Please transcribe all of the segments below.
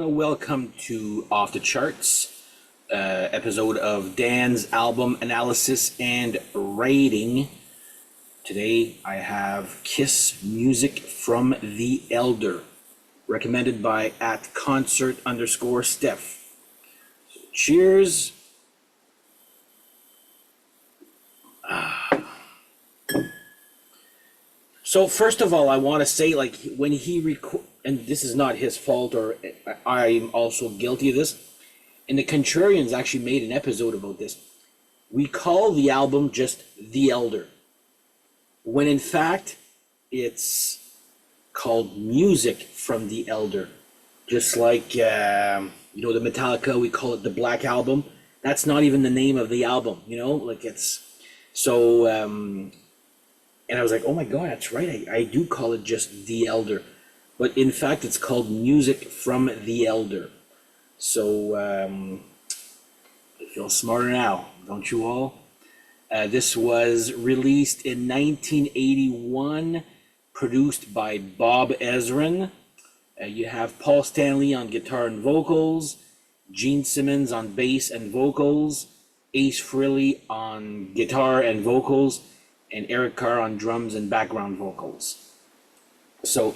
Welcome to Off the Charts, episode of Dan's album analysis and rating. Today I have Kiss Music from the Elder, recommended by @concert_Steph. So cheers. So first of all, I want to say, like, when he and this is not his fault, or I'm also guilty of this, and the Contrarians actually made an episode about this. We call the album just The Elder, when in fact it's called Music from the Elder. Just like, the Metallica, we call it the Black Album. That's not even the name of the album, like it's so. And I was like, oh my God, that's right. I do call it just The Elder. But in fact, it's called Music from the Elder. So I feel smarter now, don't you all? This was released in 1981, produced by Bob Ezrin. You have Paul Stanley on guitar and vocals, Gene Simmons on bass and vocals, Ace Frehley on guitar and vocals, and Eric Carr on drums and background vocals. So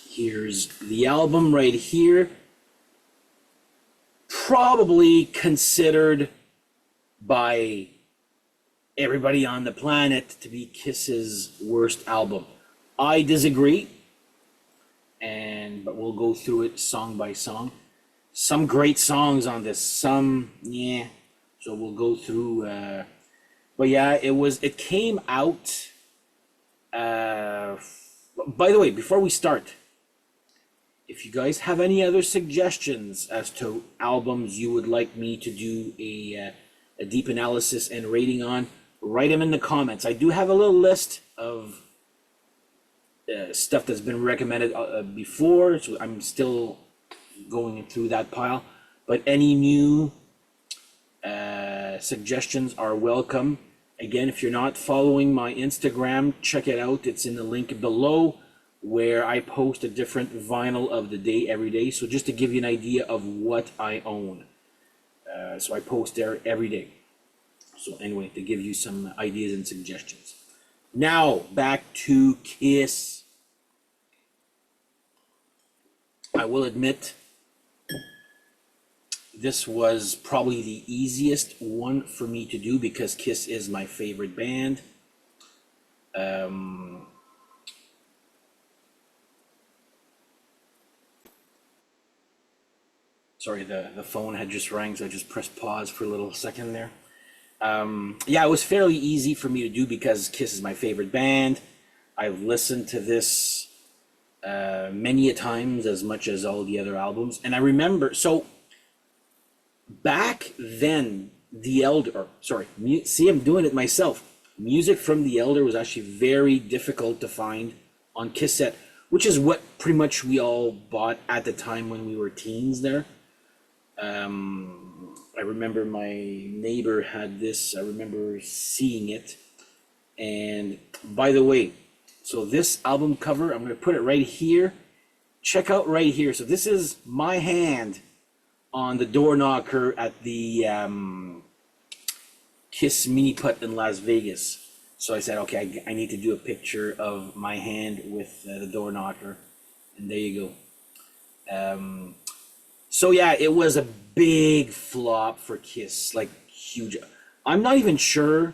here's the album right here. Probably considered by everybody on the planet to be Kiss's worst album. I disagree, but we'll go through it song by song. Some great songs on this, some, yeah. So we'll go through. But yeah, it came out. By the way, before we start, if you guys have any other suggestions as to albums you would like me to do a deep analysis and rating on, write them in the comments. I do have a little list of stuff that's been recommended before, so I'm still going through that pile. But any new suggestions are welcome. Again, if you're not following my Instagram, check it out. It's in the link below, where I post a different vinyl of the day every day. So just to give you an idea of what I own. So I post there every day. So anyway, to give you some ideas and suggestions. Now, back to Kiss. I will admit, this was probably the easiest one for me to do because Kiss is my favorite band. Sorry, the phone had just rang, so I just pressed pause for a little second there. Yeah, it was fairly easy for me to do because Kiss is my favorite band. I've listened to this many a times, as much as all the other albums. And I remember, so back then, The Elder, see, I'm doing it myself. Music from The Elder was actually very difficult to find on cassette, which is what pretty much we all bought at the time when we were teens there. I remember my neighbor had this. I remember seeing it. And by the way, so this album cover, I'm going to put it right here. Check out right here. So this is my hand on the door knocker at the Kiss Mini Putt in Las Vegas. So I said, okay, I need to do a picture of my hand with the door knocker. And there you go. So yeah, it was a big flop for Kiss, like huge. I'm not even sure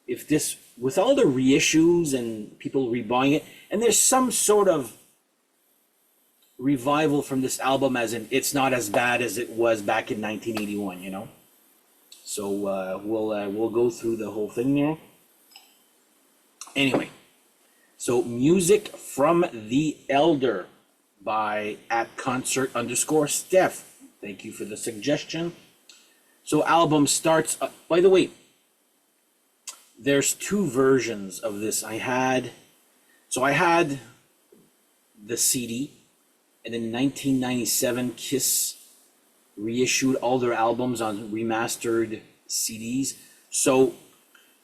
if this, with all the reissues and people rebuying it, and there's some sort of revival from this album, as in it's not as bad as it was back in 1981, So we'll go through the whole thing there. Anyway, so Music from the Elder by @concert_Steph. Thank you for the suggestion. So album starts, by the way, there's two versions of this. I had the CD, and in 1997, Kiss reissued all their albums on remastered CDs. So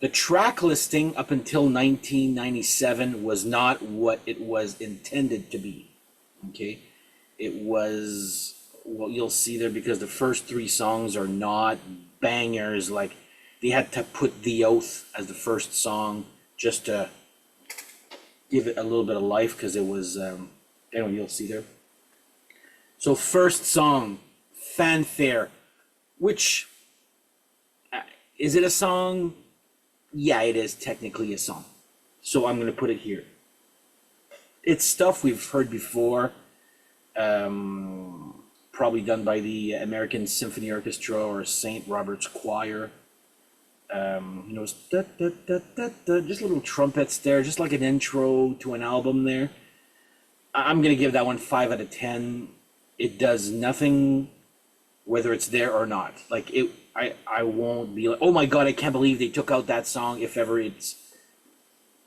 the track listing up until 1997 was not what it was intended to be. Okay, it was what you'll see there, because the first three songs are not bangers. Like, they had to put The Oath as the first song just to give it a little bit of life, because it was anyway, you'll see there. So first song, Fanfare, which is it a song? Yeah, it is technically a song. So I'm gonna put it here. It's stuff we've heard before, probably done by the American Symphony Orchestra or St. Robert's Choir. It's just little trumpets there, just like an intro to an album there. I'm gonna give that one 5 out of 10. It does nothing, whether it's there or not. Like, I won't be like, oh my god, I can't believe they took out that song, if ever it's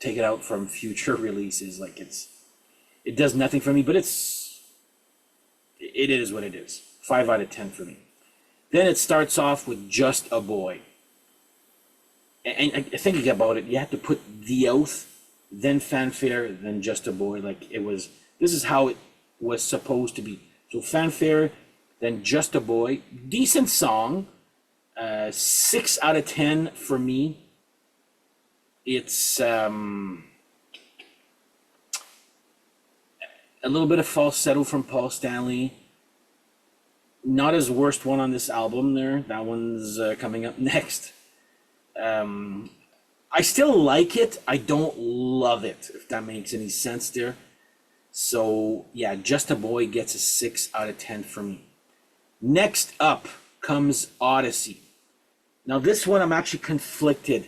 taken out from future releases. Like, it does nothing for me, but it is what it is. 5 out of 10 for me. Then it starts off with Just a Boy. And thinking about it, you have to put The Oath, then Fanfare, then Just a Boy. Like, this is how it was supposed to be. So Fanfare, then Just a Boy. Decent song. 6 out of 10 for me. It's a little bit of falsetto from Paul Stanley. Not his worst one on this album there. That one's coming up next. I still like it. I don't love it, if that makes any sense there. So yeah, Just a Boy gets a 6 out of 10 for me. Next up comes Odyssey. Now this one I'm actually conflicted.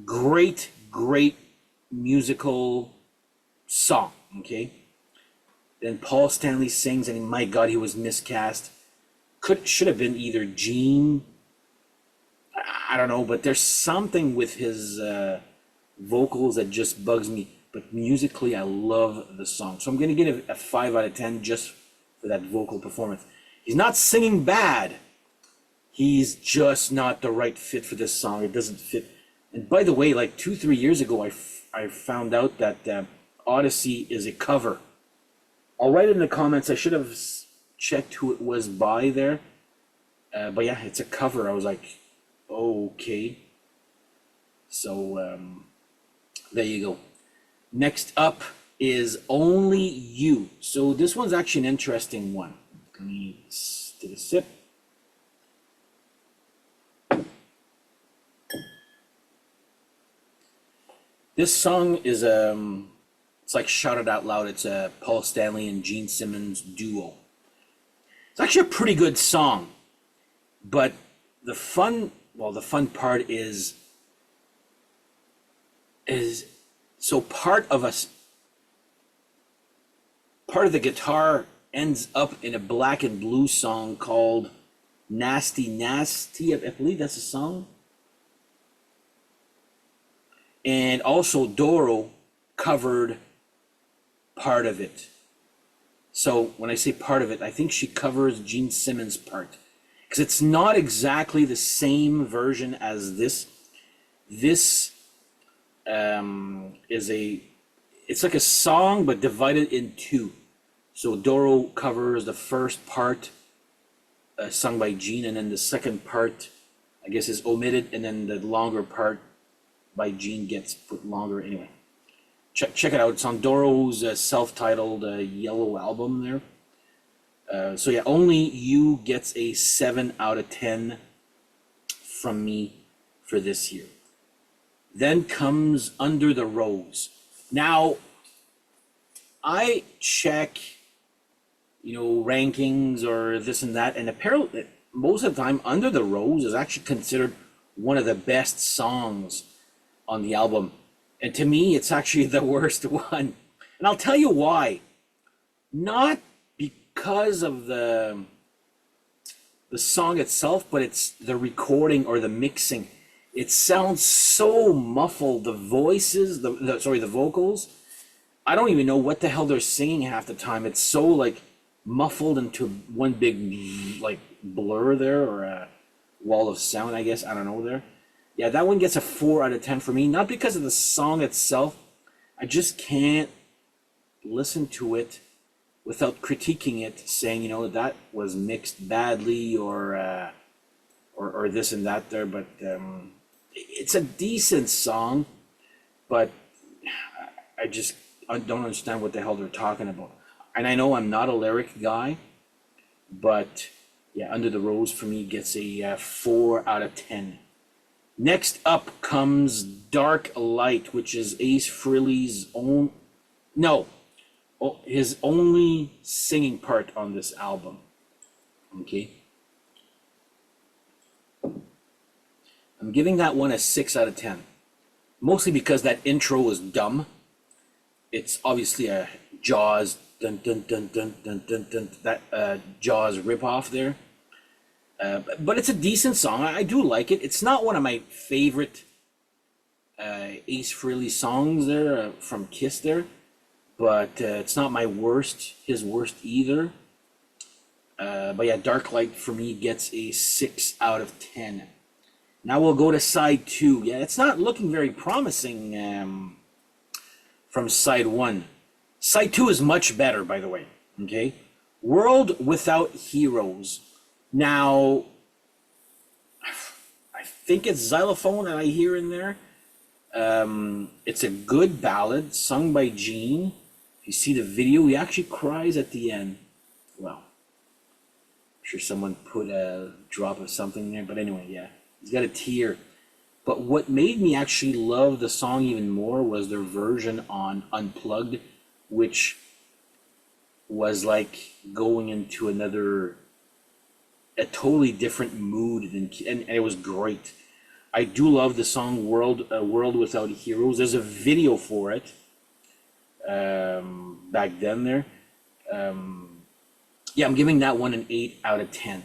Great musical song, okay? Then Paul Stanley sings, and my God, he was miscast. Should have been either Gene. I don't know, but there's something with his vocals that just bugs me. But musically, I love the song. So I'm going to give it a 5 out of 10 just for that vocal performance. He's not singing bad. He's just not the right fit for this song. It doesn't fit. And by the way, like 2-3 years ago, I found out that Odyssey is a cover. I'll write it in the comments. I should have checked who it was by there. But yeah, it's a cover. I was like, okay. So there you go. Next up is Only You. So this one's actually an interesting one. Let me take a sip. This song is it's like Shout It Out Loud. It's a Paul Stanley and Gene Simmons duo. It's actually a pretty good song, but the fun part is so part of the guitar ends up in a Black and Blue song called Nasty Nasty. I believe that's a song. And also Doro covered part of it. So when I say part of it, I think she covers Gene Simmons' part. Because it's not exactly the same version as this. This it's like a song but divided in two. So Doro covers the first part sung by Gene, and then the second part, I guess, is omitted, and then the longer part by Gene gets put longer. Anyway, check it out. It's on Doro's self-titled Yellow album there. So yeah, Only You gets a 7 out of 10 from me for this year. Then comes Under the Rose. Now, I check, rankings or this and that, and apparently most of the time, Under the Rose is actually considered one of the best songs on the album. And to me, it's actually the worst one. And I'll tell you why. Not because of the song itself, but it's the recording or the mixing. It sounds so muffled. The voices, the vocals, I don't even know what the hell they're singing half the time. It's so like muffled into one big like blur there, or a wall of sound, I guess. I don't know there. Yeah, that one gets a 4 out of 10 for me. Not because of the song itself. I just can't listen to it without critiquing it, saying, that was mixed badly, or this and that there. But it's a decent song, but I don't understand what the hell they're talking about. And I know I'm not a lyric guy, but yeah, Under the Rose for me gets a 4 out of 10. Next up comes Dark Light, which is Ace Frehley's own, no, his only singing part on this album. Okay. I'm giving that one a 6 out of 10. Mostly because that intro was dumb. It's obviously a Jaws dun dun dun dun dun dun dun, that Jaws ripoff there. But it's a decent song. I do like it. It's not one of my favorite Ace Frehley songs there from Kiss there, but it's not my worst, his worst either. But yeah, Dark Light for me gets a 6 out of 10. Now we'll go to side 2. Yeah, it's not looking very promising from side 1. Side 2 is much better, by the way. Okay, World Without Heroes. Now, I think it's xylophone that I hear in there. It's a good ballad sung by Gene. If you see the video, he actually cries at the end. Well, I'm sure someone put a drop of something there, but anyway, yeah, he's got a tear. But what made me actually love the song even more was their version on Unplugged, which was like going into a totally different mood and it was great. I do love the song World Without Heroes. There's a video for it back then there. Yeah, I'm giving that one an 8 out of 10.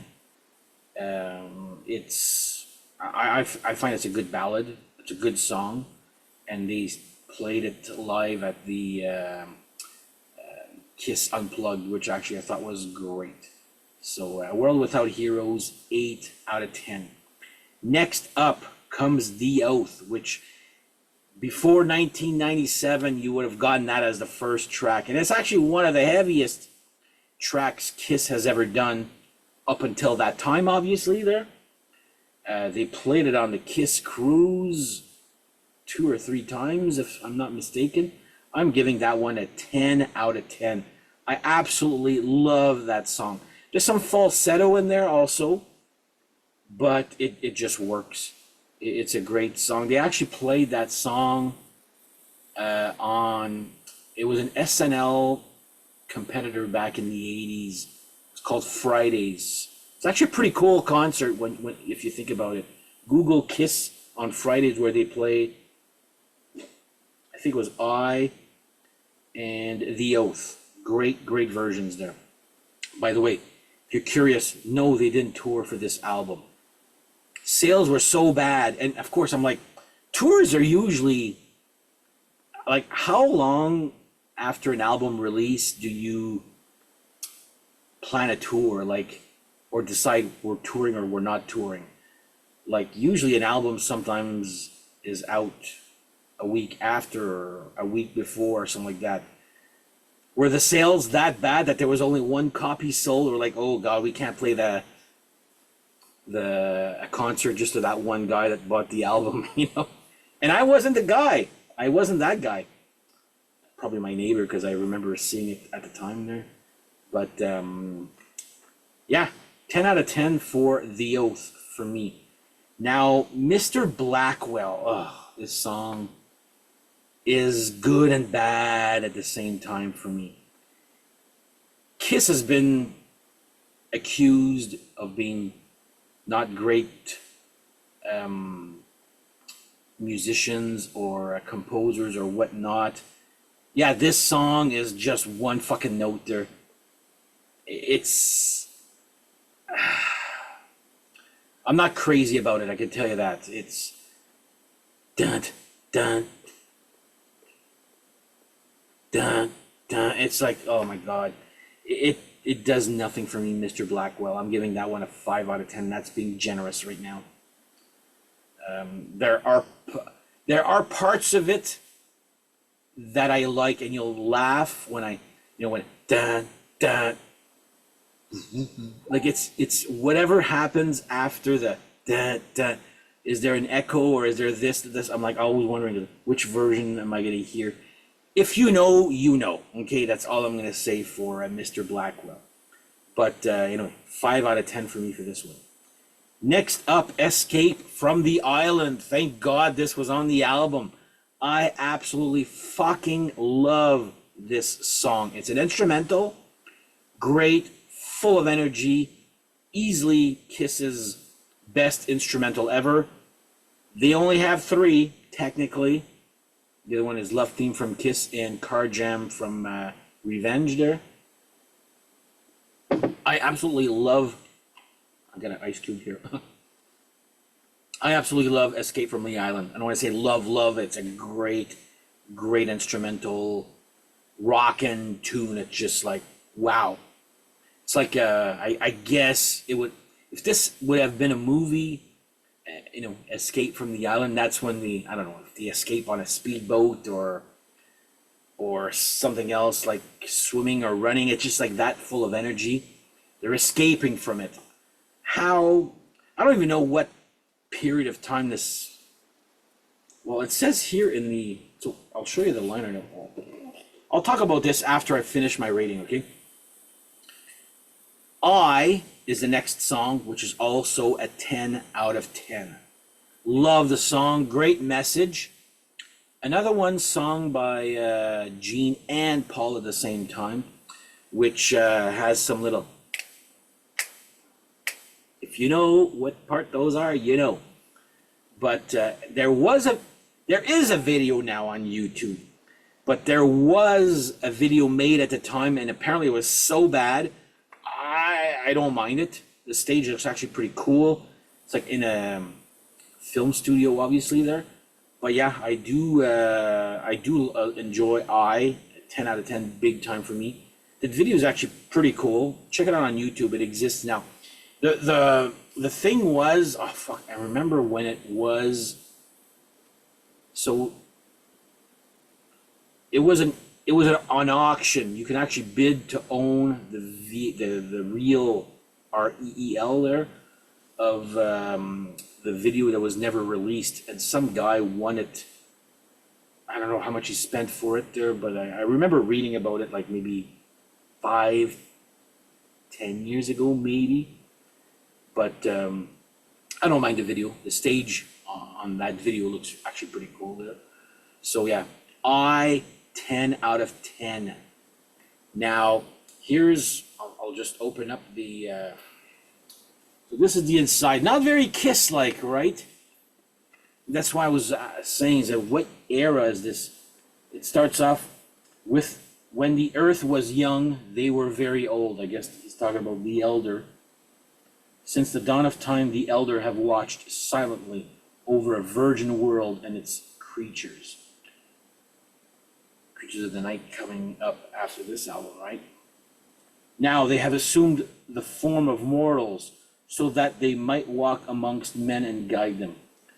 I find it's a good ballad. It's a good song, and they played it live at the Kiss Unplugged, which actually I thought was great. So World Without Heroes, 8 out of 10. Next up comes The Oath, which before 1997 you would have gotten that as the first track, and it's actually one of the heaviest tracks Kiss has ever done up until that time. Obviously, there they played it on the Kiss Cruise 2 or 3 times, if I'm not mistaken. I'm giving that one a 10 out of 10. I absolutely love that song. There's some falsetto in there also, but it just works. It's a great song. They actually played that song it was an SNL competitor back in the 80s. It's called Fridays. It's actually a pretty cool concert when if you think about it. Google Kiss on Fridays, where they play, I think it was I and The Oath. Great versions there. By the way, if you're curious, no, they didn't tour for this album. Sales were so bad, and of course I'm like, tours are usually like, how long after an album release do you plan a tour, like, or decide we're touring or we're not touring? Like, usually an album sometimes is out a week after or a week before or something like that. Were the sales that bad that there was only one copy sold, or like, oh god, we can't play a concert just to that one guy that bought the album, And I wasn't the guy. I wasn't that guy. Probably my neighbor, because I remember seeing it at the time there. But yeah, 10 out of 10 for The Oath for me. Now, Mr. Blackwell. This song is good and bad at the same time for me. Kiss has been accused of being not great musicians or composers or whatnot. Yeah, this song is just one fucking note there. I'm not crazy about it, I can tell you that. It's dun dun dun dun. It's like, oh my god. It does nothing for me, Mr. Blackwell. I'm giving that one a 5 out of 10. That's being generous right now. There are parts of it that I like, and you'll laugh when when dun da. Like it's whatever happens after the da da. Is there an echo or is there this? I'm like always wondering which version am I gonna hear. If you know, you know. Okay, that's all I'm gonna say for Mr. Blackwell. But 5 out of 10 for me for this one. Next up, Escape from the Island. Thank God this was on the album. I absolutely fucking love this song. It's an instrumental, great, full of energy, easily Kiss's best instrumental ever. They only have 3, technically. The other one is Love Theme from Kiss and Car Jam from Revenge there. I absolutely love... I got an ice cube here. I absolutely love Escape from the Island. I don't want to say love. It's a great, great instrumental rockin' tune. It's just like, wow. It's like, I guess it would... If this would have been a movie... Escape from the Island, that's when I don't know, if the escape on a speedboat or something else like swimming or running, it's just like that full of energy. They're escaping from it. How, I don't even know what period of time this, well, it says here so I'll show you the liner note. I'll talk about this after I finish my rating, okay? I is the next song, which is also a 10 out of 10. Love the song, great message. Another one sung by Gene and Paul at the same time, which has some little... If you know what part those are, you know. But there is a video now on YouTube, but there was a video made at the time, and apparently it was so bad. I don't mind it. The stage looks actually pretty cool. It's like in a film studio, obviously there. But yeah, I do enjoy 10 out of 10, big time for me. The video is actually pretty cool. Check it out on YouTube. It exists now. The thing was, oh fuck, I remember when it was. So it was an auction. You can actually bid to own the real REEL there of the video that was never released, and some guy won it. I don't know how much he spent for it there, but I remember reading about it like maybe 5-10 years ago, maybe. But I don't mind the video. The stage on that video looks actually pretty cool there. So yeah, 10 out of 10. Now, I'll just open up the, so this is the inside. Not very Kiss-like, right? That's why I was saying, is that what era is this? It starts off with, when the earth was young, they were very old. I guess he's talking about the elder. Since the dawn of time, the elder have watched silently over a virgin world and its creatures. Creatures of the Night coming up after this album, right? Now they have assumed the form of mortals so that they might walk amongst men and guide them.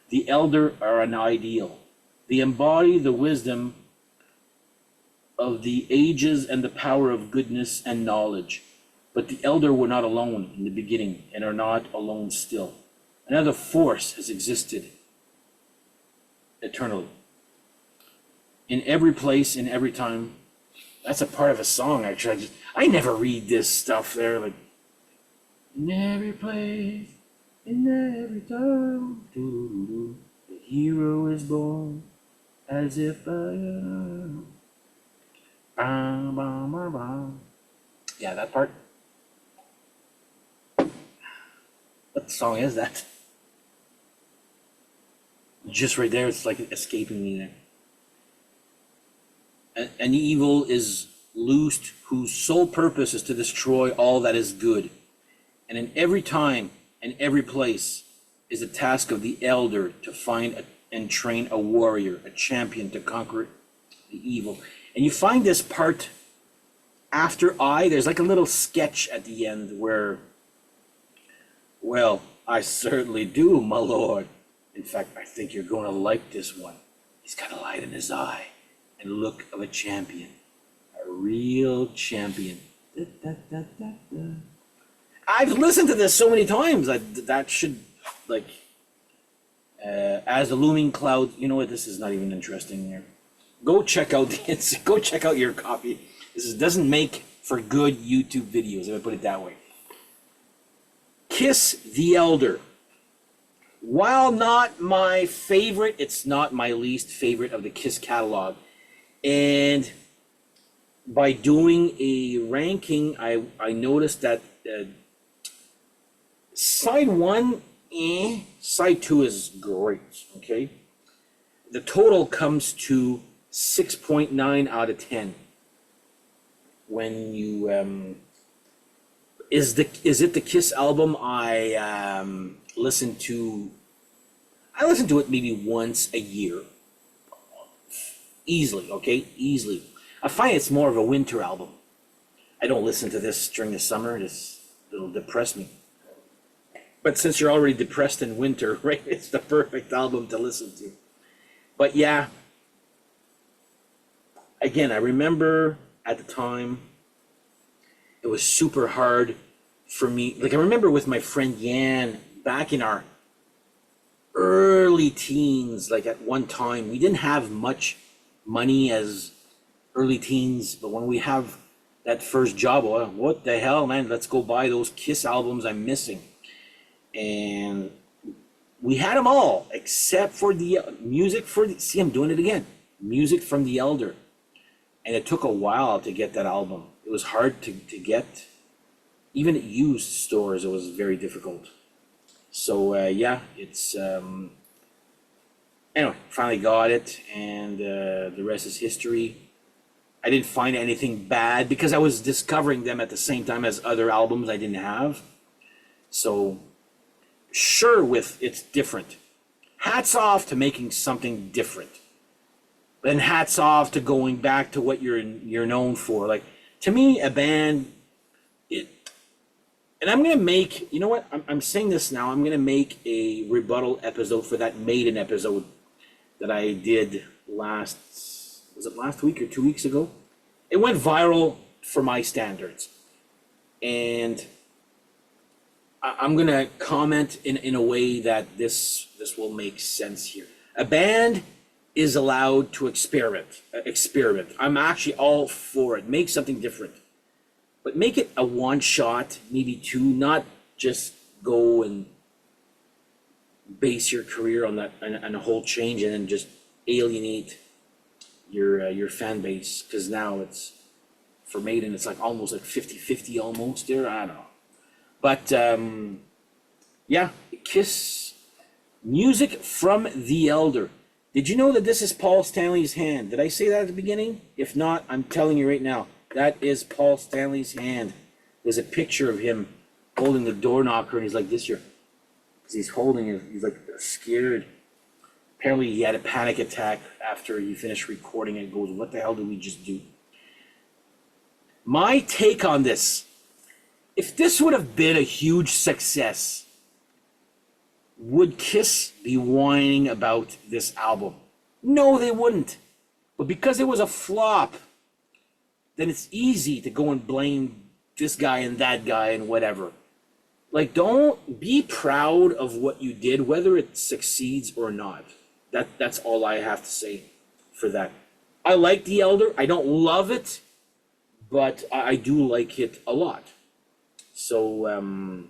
The elder are an ideal. They embody the wisdom of the ages and the power of goodness and knowledge. But the elder were not alone in the beginning and are not alone still. Another force has existed eternally. In every place, in every time. That's a part of a song, actually. I never read this stuff there. Like, in every place, in every time, doo-doo-doo, the hero is born as if I am. Bam, bam, bam, bam. Yeah, that part. What song is that? Just right there, it's like escaping me there. An evil is loosed whose sole purpose is to destroy all that is good. And in every time and every place is the task of the elder to find and train a warrior, a champion to conquer the evil. And you find this part after there's like a little sketch at the end where, well, I certainly do, my lord. In fact, I think you're going to like this one. He's got a light in his eye and look of a champion, a real champion. Da, da, da, da, da. I've listened to this so many times. That should, like, as a looming cloud. You know what? This is not even interesting here. Go check out go check out your copy. Doesn't make for good YouTube videos. If I put it that way. Kiss the Elder. While not my favorite, it's not my least favorite of the Kiss catalog. And by doing a ranking, I noticed that side one, side two is great. Okay, the total comes to 6.9 out of 10. When you is it the Kiss album I listen to? I listen to it maybe once a year, easily. Okay, easily. I find it's more of a winter album. I don't listen to this during the summer. It'll depress me. But since you're already depressed in winter, right, it's the perfect album to listen to. But yeah, again, I remember at the time, it was super hard for me. Like, I remember with my friend Yan, back in our early teens, like at one time, we didn't have much money as early teens, but when we have that first job, well, what the hell, man, let's go buy those Kiss albums I'm missing. And we had them all, except for the music for the, see, I'm doing it again, Music from the Elder. And it took a while to get that album. It was hard to get. Even at used stores, it was very difficult. So yeah, it's anyway, finally got it, and the rest is history. I didn't find anything bad because I was discovering them at the same time as other albums I didn't have. So sure, with it's different. Hats off to making something different. And hats off to going back to what you're known for. Like, to me, a band, and I'm gonna make, you know what? I'm saying this now. I'm gonna make a rebuttal episode for that Maiden episode that I did was it last week or 2 weeks ago? It went viral for my standards, and I'm gonna comment in a way that this will make sense here. A band is allowed to experiment. I'm actually all for it. Make something different. But make it a one shot, maybe two, not just go and base your career on that and a whole change and then just alienate your fan base. Because now it's, for Maiden, it's like almost like 50-50 almost there. I don't know. But yeah, Kiss, Music from the Elder. Did you know that this is Paul Stanley's hand? Did I say that at the beginning? If not, I'm telling you right now. That is Paul Stanley's hand. There's a picture of him holding the door knocker, and he's like this here. Because he's holding it, he's like scared. Apparently he had a panic attack after he finished recording it. He goes, what the hell did we just do? My take on this, if this would have been a huge success, would Kiss be whining about this album? No, they wouldn't. But because it was a flop, then it's easy to go and blame this guy and that guy and whatever. Like, don't be proud of what you did, whether it succeeds or not. That's all I have to say for that. I like The Elder. I don't love it, but I do like it a lot. So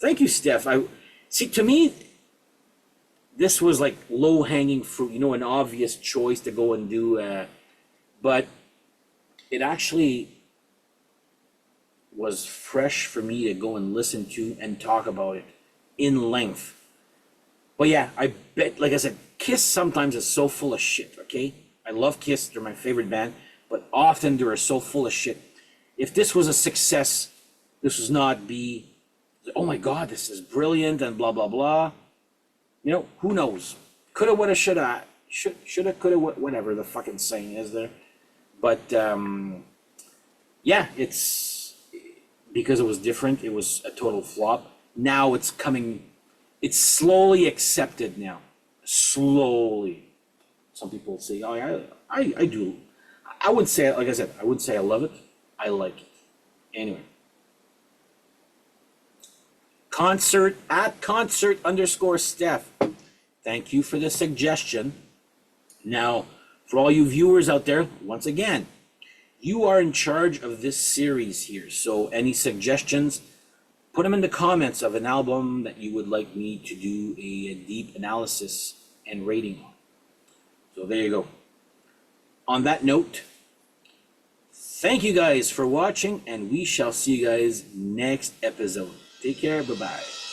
thank you, Steph. See, to me, this was like low-hanging fruit, an obvious choice to go and do, but it actually was fresh for me to go and listen to and talk about it in length. But yeah, I bet, like I said, Kiss sometimes is so full of shit, okay? I love Kiss, they're my favorite band, but often they are so full of shit. If this was a success, this was not be, oh my God, this is brilliant and blah, blah, blah. Who knows? Coulda, woulda, shoulda, coulda, whatever the fucking saying is there. But yeah, it's because it was different. It was a total flop. Now it's slowly accepted now. Slowly. Some people say, oh, I do. I would say, like I said, I wouldn't say I love it. I like it. Anyway. Concert at concert_Steph. Thank you for the suggestion. Now, for all you viewers out there, once again, you are in charge of this series here. So any suggestions, put them in the comments of an album that you would like me to do a deep analysis and rating on. So there you go. On that note, thank you guys for watching, and we shall see you guys next episode. Take care. Bye-bye.